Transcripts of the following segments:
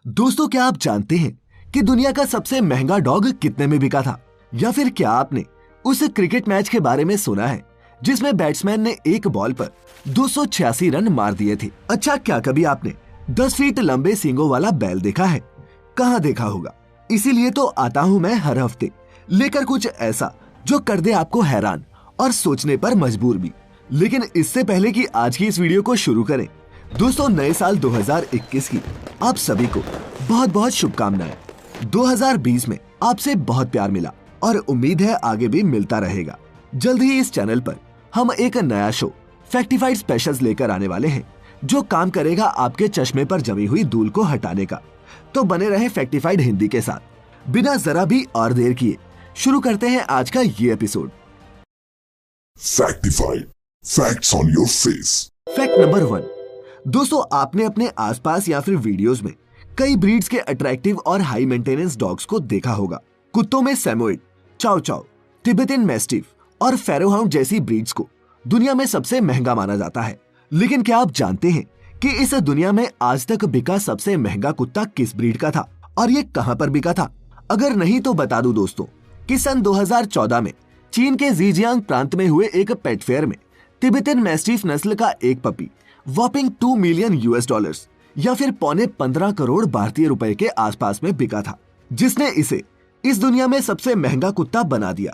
दोस्तों, क्या आप जानते हैं कि दुनिया का सबसे महंगा डॉग कितने में बिका था? या फिर क्या आपने उस क्रिकेट मैच के बारे में सुना है जिसमें बैट्समैन ने एक बॉल पर 286 रन मार दिए थे? अच्छा, क्या कभी आपने 10 फीट लंबे सींगों वाला बैल देखा है? कहाँ देखा होगा। इसीलिए तो आता हूँ मैं हर हफ्ते लेकर कुछ ऐसा जो कर दे आपको हैरान और सोचने पर मजबूर भी। लेकिन इससे पहले कि आज की इस वीडियो को शुरू करें, दोस्तों, नए साल 2021 की आप सभी को बहुत बहुत शुभकामनाएं। 2020 में आपसे बहुत प्यार मिला और उम्मीद है आगे भी मिलता रहेगा। जल्द ही इस चैनल पर हम एक नया शो फैक्टिफाइड स्पेशल्स लेकर आने वाले हैं जो काम करेगा आपके चश्मे पर जमी हुई धूल को हटाने का। तो बने रहे फैक्टिफाइड हिंदी के साथ। बिना जरा भी और देर किए शुरू करते हैं आज का ये episode. Factified, facts on your face. Fact number 1। दोस्तों, आपने अपने आसपास या फिर वीडियोस में कई ब्रीड्स के अट्रैक्टिव और हाई मेंटेनेंस डॉग्स को देखा होगा। कुत्तों में सैमोयड, चाउ चाउ, तिब्बतन मैस्टिफ और फेरोहाउंड जैसी ब्रीड्स को दुनिया में सबसे महंगा माना जाता है। लेकिन क्या आप जानते हैं कि इस दुनिया में आज तक बिका सबसे महंगा कुत्ता किस ब्रीड का था और ये कहां पर बिका था? अगर नहीं तो बता दूं दोस्तों कि सन 2014 में चीन के जीजियांग प्रांत में हुए एक पेट फेयर में तिब्बतन मैस्टिफ नस्ल का एक पपी वॉपिंग $2 मिलियन या फिर पौने 15 करोड़ भारतीय रुपए के आसपास में बिका था, जिसने इसे इस दुनिया में सबसे महंगा कुत्ता बना दिया।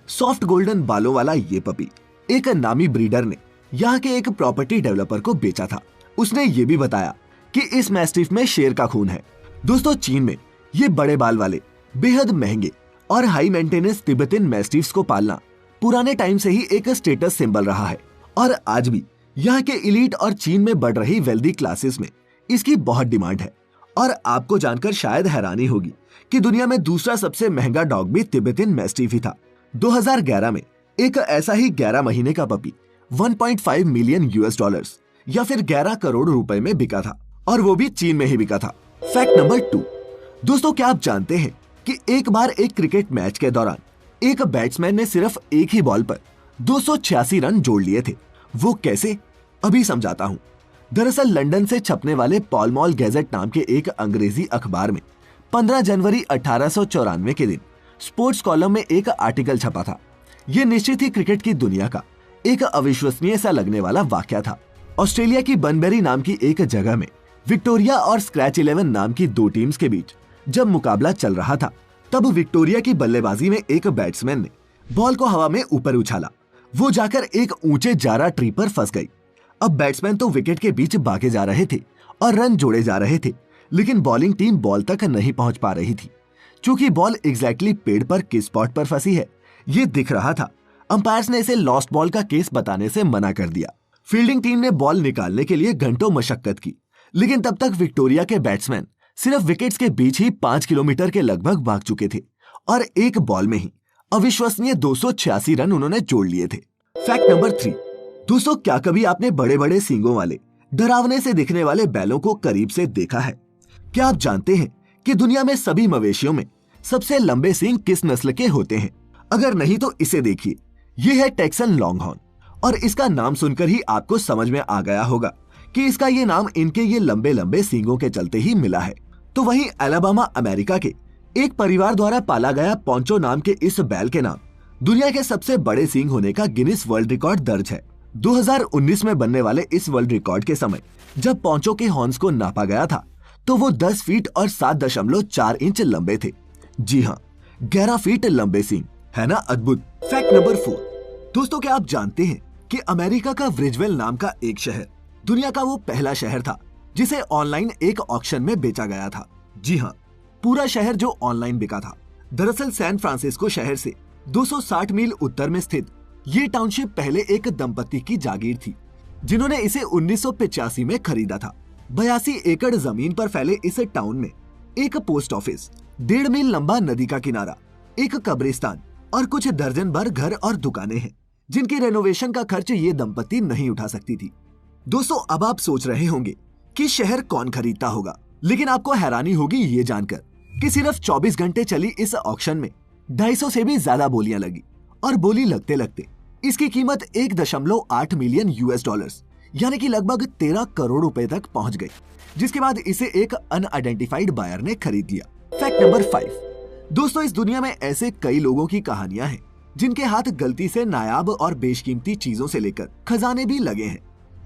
सॉफ्ट गोल्डन बालों वाला ये पपी एक नामी ब्रीडर ने यहाँ के एक प्रॉपर्टी डेवलपर को बेचा था। उसने ये भी बताया कि इस मैस्टिफ में शेर का खून है। दोस्तों, चीन में ये बड़े बाल वाले बेहद महंगे और हाई मेंटेनेंस तिब्बतन मैस्टिफ्स को पालना पुराने टाइम से ही एक स्टेटस सिंबल रहा है और आज भी यहाँ के इलीट और चीन में बढ़ रही वेल्दी क्लासेस में इसकी बहुत डिमांड है। और आपको जानकर शायद हैरानी होगी कि दुनिया में दूसरा सबसे महंगा डॉग भी तिब्बतन मैस्टिफ ही था। 2011 में एक ऐसा ही 11 महीने का पपी 1.5 मिलियन या फिर 11 करोड़ रुपए में बिका था और वो भी चीन में ही बिका था। Fact number 2। दोस्तों, क्या आप जानते हैं कि एक बार एक क्रिकेट मैच के दौरान एक बैट्समैन ने सिर्फ एक ही बॉल पर 286 रन जोड़ लिए थे? वो कैसे, अभी समझाता हूं। दरअसल लंदन से छपने वाले पॉल मॉल गैजेट नाम के एक अंग्रेजी अखबार में 15 जनवरी 1894 के दिन स्पोर्ट्स कॉलम में एक आर्टिकल छपा था। ये निश्चित ही क्रिकेट की दुनिया का एक अविश्वसनीय सा लगने वाला वाकया था। ऑस्ट्रेलिया की बनबेरी नाम की एक जगह में विक्टोरिया और स्क्रैच 11 नाम की दो टीम्स के बीच जब मुकाबला चल रहा था, तब विक्टोरिया की बल्लेबाजी में एक बैट्समैन ने बॉल को हवा में ऊपर उछाला। वो जाकर एक ऊंचे जारा ट्री पर फंस गई। अब बैट्समैन तो विकेट के बीच भागे जा रहे थे और रन जोड़े जा रहे थे, लेकिन बॉलिंग टीम बॉल तक नहीं पहुंच पा रही थी। चूंकि बॉल एग्जैक्टली पेड़ पर किस स्पॉट पर फंसी है ये दिख रहा था, अंपायर्स ने इसे लॉस्ट बॉल का केस बताने से मना कर दिया। फील्डिंग टीम ने बॉल निकालने के लिए घंटों मशक्कत की, लेकिन तब तक विक्टोरिया के बैट्समैन सिर्फ विकेट्स के बीच ही 5 किलोमीटर के लगभग भाग चुके थे और एक बॉल में ही अविश्वसनीय 286 रन उन्होंने जोड़ लिए थे। Fact number 3। दोस्तों, क्या कभी आपने बड़े बड़े सींगों वाले डरावने से दिखने वाले बैलों को करीब से देखा है? क्या आप जानते हैं कि दुनिया में सभी मवेशियों में सबसे लंबे सींग किस नस्ल के होते हैं? अगर नहीं तो इसे देखिए, ये है टेक्सन लॉन्गहॉर्न और इसका नाम सुनकर ही आपको समझ में आ गया होगा कि इसका ये नाम इनके ये लंबे लंबे सींगों के चलते ही मिला है। तो वहीं अलाबामा अमेरिका के एक परिवार द्वारा पाला गया पोंचो नाम के इस बैल के नाम दुनिया के सबसे बड़े सींग होने का गिनीज वर्ल्ड रिकॉर्ड दर्ज है। 2019 में बनने वाले इस वर्ल्ड रिकॉर्ड के समय जब पोंचो के हॉर्न्स को नापा गया था तो वो 10 फीट और 7.4 इंच लंबे थे। जी हाँ, 11 फीट लंबे सींग, है ना अद्भुत। Fact number 4। दोस्तों, क्या आप जानते हैं कि अमेरिका का ब्रिजवेल नाम का एक शहर दुनिया का वो पहला शहर था जिसे ऑनलाइन एक ऑक्शन में बेचा गया था? जी हाँ, पूरा शहर जो ऑनलाइन बिका था। दरअसल सैन फ्रांसिस्को शहर से 260 मील उत्तर में स्थित ये टाउनशिप पहले एक दंपति की जागीर थी जिन्होंने इसे 1985 में खरीदा था। 82 एकड़ जमीन पर फैले इस टाउन में एक पोस्ट ऑफिस, 1.5 मील लंबा नदी का किनारा, एक कब्रिस्तान और कुछ दर्जन भर घर और दुकानें हैं जिनकी रेनोवेशन का खर्च ये दंपति नहीं उठा सकती थी। दोस्तों, अब आप सोच रहे होंगे कि शहर कौन खरीदता होगा, लेकिन आपको हैरानी होगी ये जानकर कि सिर्फ 24 घंटे चली इस ऑक्शन में 250 से भी ज्यादा बोलियां लगी और बोली लगते लगते इसकी कीमत $1.8 मिलियन यानी कि लगभग 13 करोड़ रुपए तक पहुंच गई, जिसके बाद इसे एक अनआइडेंटिफाइड बायर ने खरीद लिया। फैक्ट नंबर 5, दोस्तों इस दुनिया में ऐसे कई लोगों की कहानियां हैं जिनके हाथ गलती से नायाब और बेशकीमती चीजों से लेकर खजाने भी लगे हैं।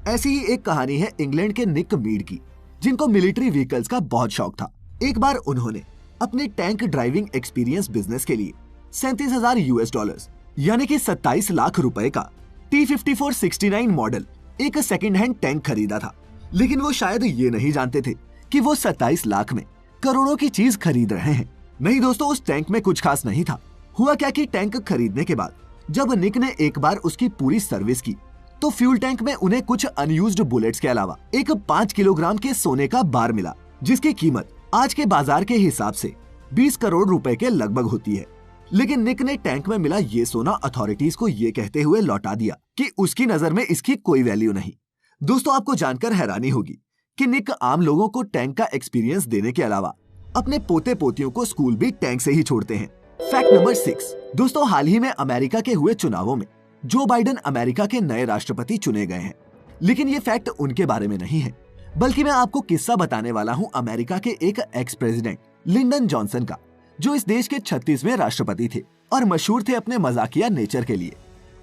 ऐसी ही एक कहानी है इंग्लैंड के निक मीड की, जिनको मिलिट्री व्हीकल्स का बहुत शौक था। एक बार उन्होंने अपने टैंक ड्राइविंग एक्सपीरियंस बिजनेस के लिए $37,000 यानी कि 27 लाख रुपए का T-54-69 मॉडल एक सेकंड हैंड टैंक खरीदा था। लेकिन वो शायद ये नहीं जानते थे कि वो 27 लाख में करोड़ों की चीज खरीद रहे हैं। नहीं दोस्तों, उस टैंक में कुछ खास नहीं था। हुआ क्या कि टैंक खरीदने के बाद जब निक ने एक बार उसकी पूरी सर्विस की तो फ्यूल टैंक में उन्हें कुछ अनयूज्ड बुलेट्स के अलावा एक 5 किलोग्राम के सोने का बार मिला, जिसकी कीमत आज के बाजार के हिसाब से 20 करोड़ रुपए के लगभग होती है। लेकिन निक ने टैंक में मिला ये सोना अथॉरिटीज को ये कहते हुए लौटा दिया कि उसकी नजर में इसकी कोई वैल्यू नहीं। दोस्तों आपको जानकर हैरानी होगी कि निक आम लोगों को टैंक का एक्सपीरियंस देने के अलावा अपने पोते पोतियों को स्कूल भी टैंक से ही छोड़ते हैं। फैक्ट नंबर 6, दोस्तों हाल ही में अमेरिका के हुए चुनावों में जो बाइडेन अमेरिका के नए राष्ट्रपति चुने गए हैं। लेकिन ये फैक्ट उनके बारे में नहीं है, बल्कि मैं आपको किस्सा बताने वाला हूँ अमेरिका के एक एक्स प्रेसिडेंट लिंडन जॉनसन का, जो इस देश के 36वें राष्ट्रपति थे और मशहूर थे अपने मजाकिया नेचर के लिए।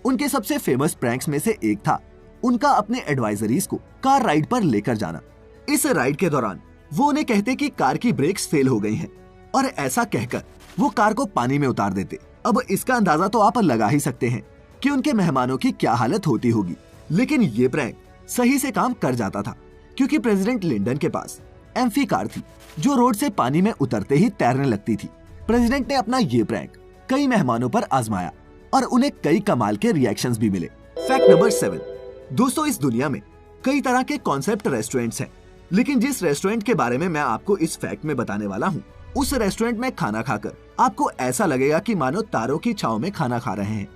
उनके सबसे फेमस प्रैंक्स में से एक था उनका अपने एडवाइजरीज को कार राइड पर लेकर जाना। इस राइड के दौरान वो उन्हें कहते कि कार की ब्रेक्स फेल हो गई हैं और ऐसा कहकर वो कार को पानी में उतार देते। अब इसका अंदाजा तो आप लगा ही सकते हैं कि उनके मेहमानों की क्या हालत होती होगी। लेकिन ये प्रैंक सही से काम कर जाता था, क्योंकि प्रेसिडेंट लिंडन के पास एम्फी कार थी जो रोड से पानी में उतरते ही तैरने लगती थी। प्रेसिडेंट ने अपना ये प्रैंक कई मेहमानों पर आजमाया और उन्हें कई कमाल के रिएक्शंस भी मिले। फैक्ट नंबर 7, दोस्तों इस दुनिया में कई तरह के कॉन्सेप्ट रेस्टोरेंट्स हैं, लेकिन जिस रेस्टोरेंट के बारे में मैं आपको इस फैक्ट में बताने वाला हूँ, उस रेस्टोरेंट में खाना खाकर आपको ऐसा लगेगा कि मानो तारों की छांव में खाना खा रहे हैं।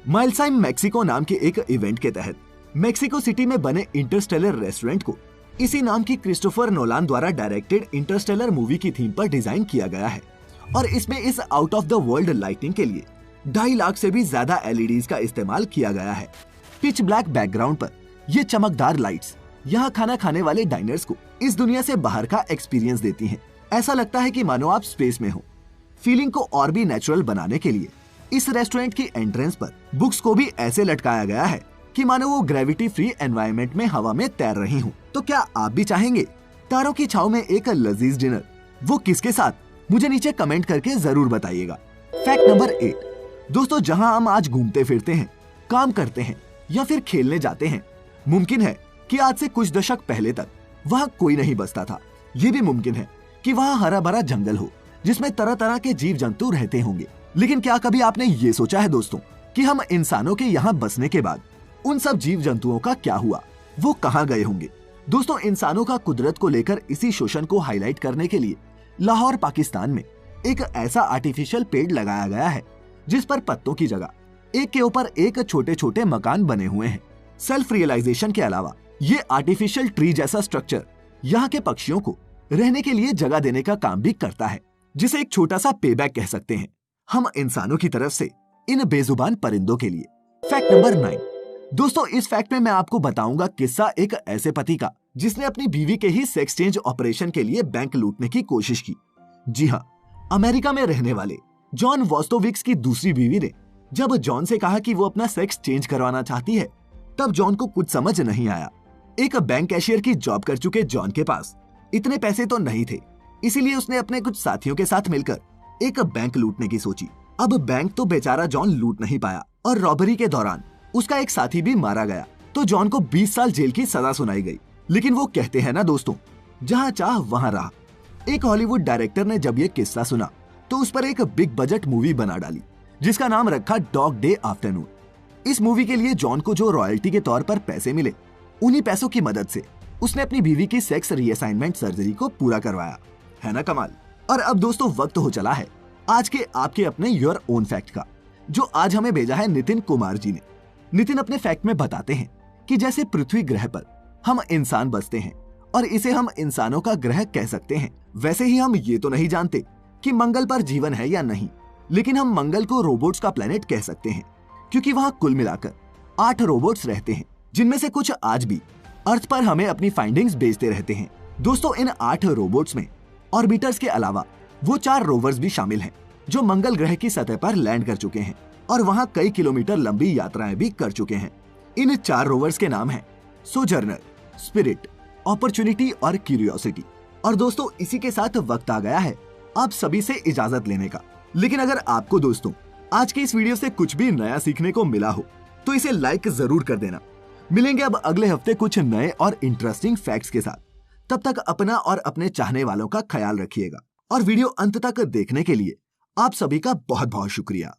माइल्साइम मैक्सिको नाम के एक इवेंट के तहत मेक्सिको सिटी में बने इंटरस्टेलर रेस्टोरेंट को इसी नाम की क्रिस्टोफर नोलान द्वारा डायरेक्टेड इंटरस्टेलर मूवी की थीम पर डिजाइन किया गया है। और इसमें इस out of the world lighting के लिए 2.5 लाख से भी ज्यादा LEDs का इस्तेमाल किया गया है। पिच ब्लैक बैकग्राउंड पर ये चमकदार लाइट्स यहाँ खाना खाने वाले डाइनर्स को इस दुनिया से बाहर का एक्सपीरियंस देती हैं। ऐसा लगता है कि मानो आप स्पेस में हो। फीलिंग को और भी नेचुरल बनाने के लिए इस रेस्टोरेंट की एंट्रेंस पर बुक्स को भी ऐसे लटकाया गया है कि मानो वो ग्रेविटी फ्री एनवायरनमेंट में हवा में तैर रही हूँ। तो क्या आप भी चाहेंगे तारों की छाव में एक लजीज डिनर? वो किसके साथ? मुझे नीचे कमेंट करके जरूर बताइएगा। फैक्ट नंबर 8, दोस्तों जहाँ हम आज घूमते फिरते हैं, काम करते हैं या फिर खेलने जाते हैं, मुमकिन है कि आज से कुछ दशक पहले तक वहाँ कोई नहीं बसता था। ये भी मुमकिन है कि वहाँ हरा भरा जंगल हो जिसमें तरह तरह के जीव जंतु रहते होंगे। लेकिन क्या कभी आपने ये सोचा है दोस्तों कि हम इंसानों के यहाँ बसने के बाद उन सब जीव जंतुओं का क्या हुआ? वो कहाँ गए होंगे? दोस्तों इंसानों का कुदरत को लेकर इसी शोषण को हाईलाइट करने के लिए लाहौर पाकिस्तान में एक ऐसा आर्टिफिशियल पेड़ लगाया गया है जिस पर पत्तों की जगह एक के ऊपर एक छोटे छोटे मकान बने हुए हैं। सेल्फ रियलाइजेशन के अलावा ये आर्टिफिशियल ट्री जैसा स्ट्रक्चर यहाँ के पक्षियों को रहने के लिए जगह देने का काम भी करता है, जिसे एक छोटा सा पेबैक कह सकते हैं हम इंसानों की तरफ से इन बेजुबान परिंदों के लिए। फैक्ट नंबर 9, दोस्तों इस फैक्ट में मैं आपको बताऊंगा किस्सा एक ऐसे पति का जिसने अपनी बीवी के ही सेक्स चेंज ऑपरेशन के लिए बैंक लूटने की कोशिश की। जी हाँ, अमेरिका में रहने वाले जॉन वॉस्टोविक्स की दूसरी बीवी ने जब जॉन से कहा कि वो अपना सेक्स चेंज करवाना चाहती है, तब जॉन को कुछ समझ नहीं आया। एक बैंक कैशियर की जॉब कर चुके जॉन के पास इतने पैसे तो नहीं थे, इसीलिए उसने अपने कुछ साथियों के साथ मिलकर एक बैंक लूटने की सोची। अब बैंक तो बेचारा जॉन लूट नहीं पाया और रॉबरी के दौरान उसका एक साथी भी मारा गया, तो जॉन को 20 साल जेल की सजा सुनाई गई। लेकिन वो कहते हैं ना दोस्तों, जहाँ चाह वहाँ रहा। एक हॉलीवुड डायरेक्टर ने जब ये किस्सा सुना तो उस पर एक बिग बजट मूवी बना डाली जिसका नाम रखा डॉग डे आफ्टरनून। इस मूवी के लिए जॉन को जो रॉयल्टी के तौर पर पैसे मिले, उन्हीं पैसों की मदद से उसने अपनी बीवी की सेक्स रीअसाइनमेंट सर्जरी को पूरा करवाया। है ना कमाल? और अब दोस्तों वक्त हो चला है आज के आपके अपने योर ओन फैक्ट का, जो आज हमें भेजा है नितिन कुमार जी ने। नितिन अपने फैक्ट में बताते हैं कि जैसे पृथ्वी ग्रह पर हम इंसान बसते हैं और इसे हम इंसानों का ग्रह कह सकते हैं, वैसे ही हम ये तो नहीं जानते कि मंगल पर जीवन है या नहीं, लेकिन हम मंगल को रोबोट्स का प्लेनेट कह सकते हैं, क्योंकि वहाँ कुल मिलाकर 8 रोबोट्स रहते हैं, जिनमें से कुछ आज भी अर्थ पर हमें अपनी फाइंडिंग्स भेजते रहते हैं। दोस्तों, इन 8 रोबोट्स में ऑर्बिटर्स के अलावा वो 4 रोवर्स भी शामिल हैं जो मंगल ग्रह की सतह पर लैंड कर चुके हैं और वहां कई किलोमीटर लंबी यात्राएं भी कर चुके हैं। इन 4 रोवर्स के नाम हैं सोजर्नर, स्पिरिट, अपॉर्चुनिटी और क्यूरियोसिटी। और दोस्तों, इसी के साथ वक्त आ गया है आप सभी से इजाजत लेने का। लेकिन अगर आपको दोस्तों आज के इस वीडियो से कुछ भी नया सीखने को मिला हो तो इसे लाइक जरूर कर देना। मिलेंगे अब अगले हफ्ते कुछ नए और इंटरेस्टिंग फैक्ट्स के साथ। तब तक अपना और अपने चाहने वालों का ख्याल रखिएगा और वीडियो अंत तक देखने के लिए आप सभी का बहुत बहुत शुक्रिया।